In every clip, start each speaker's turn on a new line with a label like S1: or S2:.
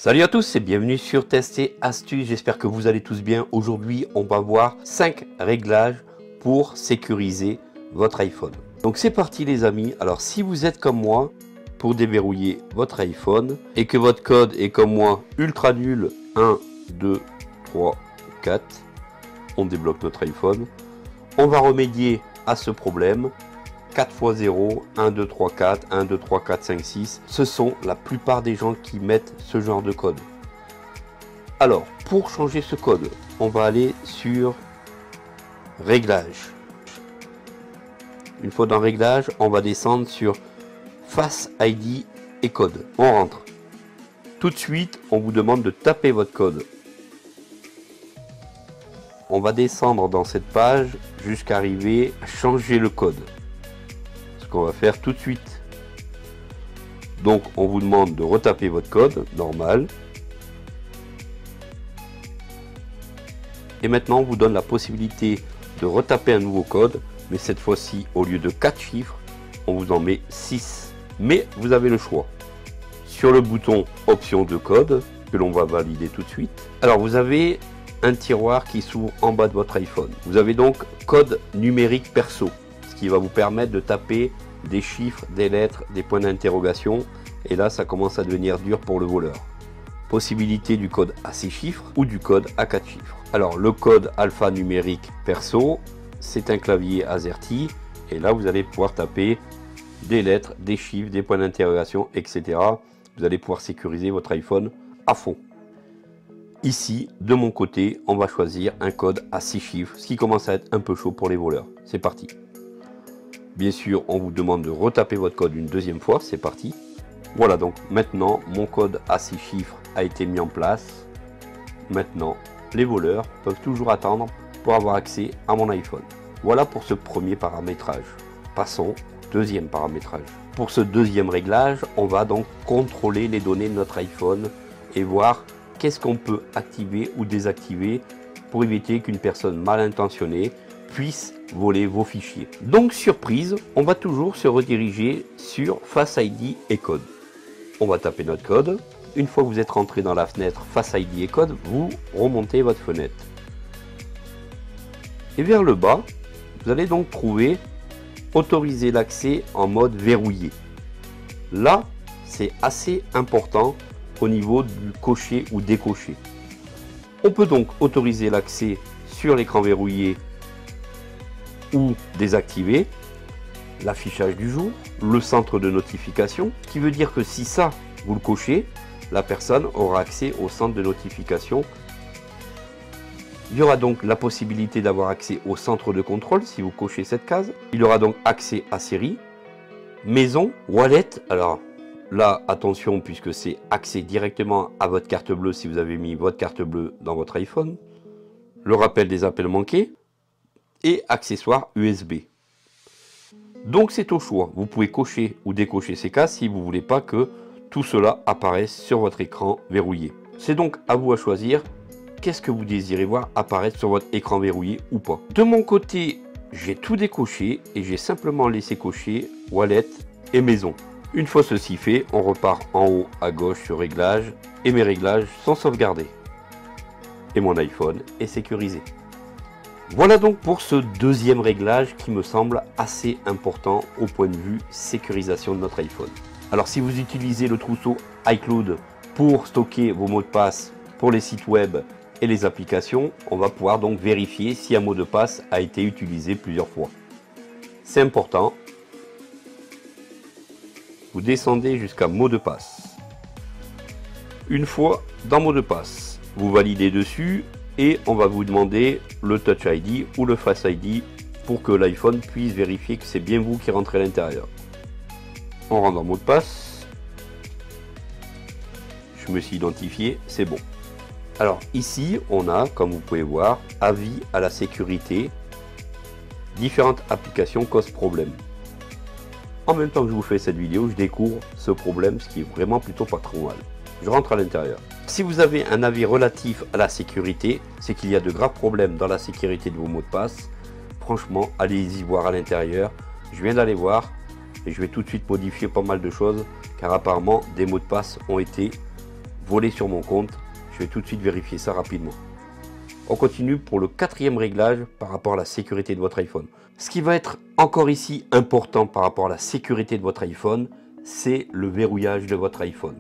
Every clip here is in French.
S1: Salut à tous et bienvenue sur Test et Astuces, j'espère que vous allez tous bien. Aujourd'hui on va voir 5 réglages pour sécuriser votre iPhone. Donc c'est parti les amis. Alors si vous êtes comme moi pour déverrouiller votre iPhone et que votre code est comme moi ultra nul 1, 2, 3, 4, on débloque notre iPhone. On va remédier à ce problème. 4 x 0, 1, 2, 3, 4, 1, 2, 3, 4, 5, 6. Ce sont la plupart des gens qui mettent ce genre de code. Alors, pour changer ce code, on va aller sur Réglages. Une fois dans Réglages, on va descendre sur Face ID et code. On rentre. Tout de suite, on vous demande de taper votre code. On va descendre dans cette page jusqu'à arriver à changer le code. On va faire tout de suite. Donc on vous demande de retaper votre code normal et maintenant on vous donne la possibilité de retaper un nouveau code, mais cette fois-ci au lieu de 4 chiffres on vous en met 6, mais vous avez le choix sur le bouton option de code que l'on va valider tout de suite. Alors vous avez un tiroir qui s'ouvre en bas de votre iPhone. Vous avez donc code numérique perso, ce qui va vous permettre de taper des chiffres, des lettres, des points d'interrogation, et là ça commence à devenir dur pour le voleur. Possibilité du code à 6 chiffres ou du code à 4 chiffres. Alors le code alphanumérique perso, c'est un clavier AZERTY, et là vous allez pouvoir taper des lettres, des chiffres, des points d'interrogation, etc. Vous allez pouvoir sécuriser votre iPhone à fond. Ici, de mon côté, on va choisir un code à 6 chiffres, ce qui commence à être un peu chaud pour les voleurs. C'est parti. Bien sûr, on vous demande de retaper votre code une deuxième fois, c'est parti. Voilà, donc maintenant, mon code à 6 chiffres a été mis en place. Maintenant, les voleurs peuvent toujours attendre pour avoir accès à mon iPhone. Voilà pour ce premier paramétrage. Passons au deuxième paramétrage. Pour ce deuxième réglage, on va donc contrôler les données de notre iPhone et voir qu'est-ce qu'on peut activer ou désactiver pour éviter qu'une personne mal intentionnée puisse voler vos fichiers. Donc surprise, on va toujours se rediriger sur Face ID et code. On va taper notre code. Une fois que vous êtes rentré dans la fenêtre Face ID et code, vous remontez votre fenêtre. Et vers le bas, vous allez donc trouver autoriser l'accès en mode verrouillé. Là, c'est assez important au niveau du cocher ou décocher. On peut donc autoriser l'accès sur l'écran verrouillé ou désactiver l'affichage du jour, le centre de notification, qui veut dire que si ça vous le cochez, la personne aura accès au centre de notification. Il y aura donc la possibilité d'avoir accès au centre de contrôle si vous cochez cette case. Il y aura donc accès à Siri, maison, wallet. Alors là attention, puisque c'est accès directement à votre carte bleue si vous avez mis votre carte bleue dans votre iPhone, le rappel des appels manqués et accessoires USB. Donc c'est au choix, vous pouvez cocher ou décocher ces cases si vous ne voulez pas que tout cela apparaisse sur votre écran verrouillé. C'est donc à vous à choisir qu'est-ce que vous désirez voir apparaître sur votre écran verrouillé ou pas. De mon côté, j'ai tout décoché et j'ai simplement laissé cocher wallet et maison. Une fois ceci fait, on repart en haut à gauche sur réglages et mes réglages sont sauvegardés. Et mon iPhone est sécurisé. Voilà donc pour ce deuxième réglage qui me semble assez important au point de vue sécurisation de notre iPhone. Alors si vous utilisez le trousseau iCloud pour stocker vos mots de passe pour les sites web et les applications, on va pouvoir donc vérifier si un mot de passe a été utilisé plusieurs fois. C'est important. Vous descendez jusqu'à mot de passe. Une fois dans mot de passe, vous validez dessus. Et on va vous demander le Touch ID ou le Face ID pour que l'iPhone puisse vérifier que c'est bien vous qui rentrez à l'intérieur. On rentre dans mot de passe. Je me suis identifié, c'est bon. Alors ici, on a, comme vous pouvez voir, avis à la sécurité. Différentes applications causent problème. En même temps que je vous fais cette vidéo, je découvre ce problème, ce qui est vraiment plutôt pas trop mal. Je rentre à l'intérieur. Si vous avez un avis relatif à la sécurité, c'est qu'il y a de graves problèmes dans la sécurité de vos mots de passe. Franchement, allez-y voir à l'intérieur. Je viens d'aller voir et je vais tout de suite modifier pas mal de choses car apparemment des mots de passe ont été volé sur mon compte. Je vais tout de suite vérifier ça rapidement. On continue pour le quatrième réglage par rapport à la sécurité de votre iPhone. Ce qui va être encore ici important par rapport à la sécurité de votre iPhone, c'est le verrouillage de votre iPhone.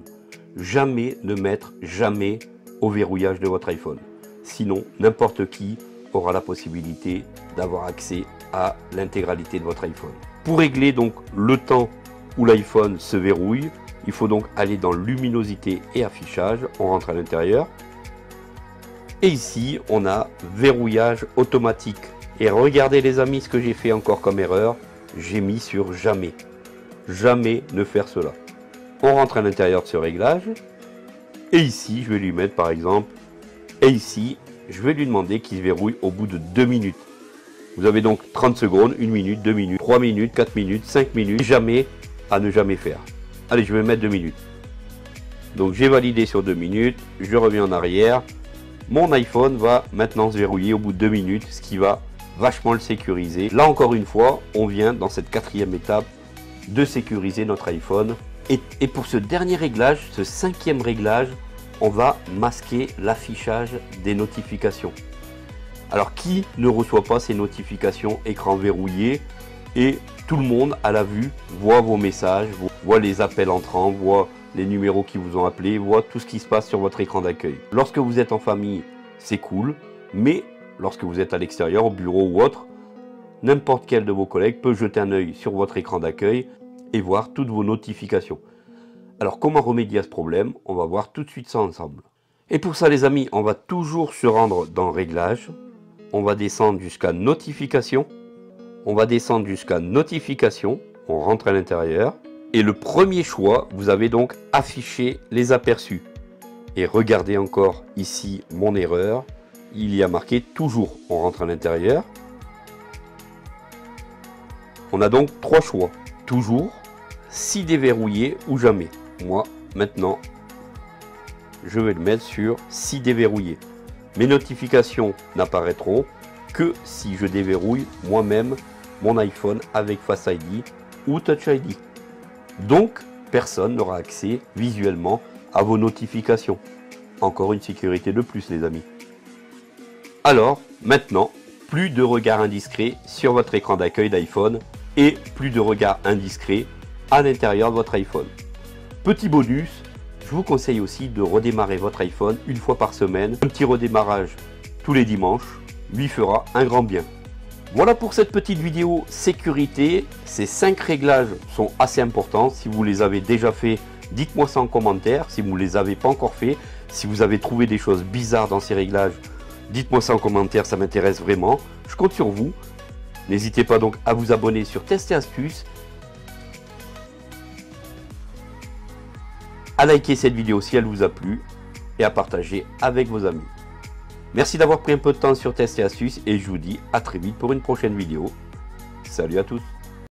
S1: Jamais ne mettre jamais au verrouillage de votre iPhone. Sinon, n'importe qui aura la possibilité d'avoir accès à l'intégralité de votre iPhone. Pour régler donc le temps où l'iPhone se verrouille, il faut donc aller dans luminosité et affichage. On rentre à l'intérieur. Et ici, on a verrouillage automatique. Et regardez les amis, ce que j'ai fait encore comme erreur. J'ai mis sur jamais. Jamais ne faire cela. On rentre à l'intérieur de ce réglage. Et ici, je vais lui mettre par exemple. Et ici, je vais lui demander qu'il se verrouille au bout de 2 minutes. Vous avez donc 30 secondes, 1 minute, 2 minutes, 3 minutes, 4 minutes, 5 minutes. Jamais à ne jamais faire. Allez, je vais mettre 2 minutes. Donc j'ai validé sur 2 minutes. Je reviens en arrière. Mon iPhone va maintenant se verrouiller au bout de 2 minutes, ce qui va vachement le sécuriser. Là encore une fois, on vient dans cette quatrième étape de sécuriser notre iPhone. Et pour ce dernier réglage, ce cinquième réglage, on va masquer l'affichage des notifications. Alors qui ne reçoit pas ces notifications écran verrouillé? Et tout le monde à la vue voit vos messages, voit les appels entrants, voit les numéros qui vous ont appelé, voit tout ce qui se passe sur votre écran d'accueil. Lorsque vous êtes en famille, c'est cool, mais lorsque vous êtes à l'extérieur, au bureau ou autre, n'importe quel de vos collègues peut jeter un œil sur votre écran d'accueil et voir toutes vos notifications. Alors comment remédier à ce problème? On va voir tout de suite ça ensemble. Et pour ça les amis, on va toujours se rendre dans Réglages. On va descendre jusqu'à Notification. On va descendre jusqu'à Notification. On rentre à l'intérieur. Et le premier choix, vous avez donc affiché les aperçus. Et regardez encore ici mon erreur. Il y a marqué toujours. On rentre à l'intérieur. On a donc 3 choix. Toujours, si déverrouillé ou jamais. Moi, maintenant, je vais le mettre sur si déverrouillé. Mes notifications n'apparaîtront que si je déverrouille moi-même mon iPhone avec Face ID ou Touch ID. Donc, personne n'aura accès visuellement à vos notifications. Encore une sécurité de plus, les amis. Alors, maintenant, plus de regards indiscrets sur votre écran d'accueil d'iPhone et plus de regards indiscrets à l'intérieur de votre iPhone. Petit bonus, je vous conseille aussi de redémarrer votre iPhone une fois par semaine. Un petit redémarrage tous les dimanches lui fera un grand bien. Voilà pour cette petite vidéo sécurité. Ces 5 réglages sont assez importants. Si vous les avez déjà fait, dites-moi ça en commentaire. Si vous ne les avez pas encore fait, si vous avez trouvé des choses bizarres dans ces réglages, dites-moi ça en commentaire, ça m'intéresse vraiment. Je compte sur vous. N'hésitez pas donc à vous abonner sur Test et Astuces, à liker cette vidéo si elle vous a plu et à partager avec vos amis. Merci d'avoir pris un peu de temps sur Test et Astuces et je vous dis à très vite pour une prochaine vidéo. Salut à tous!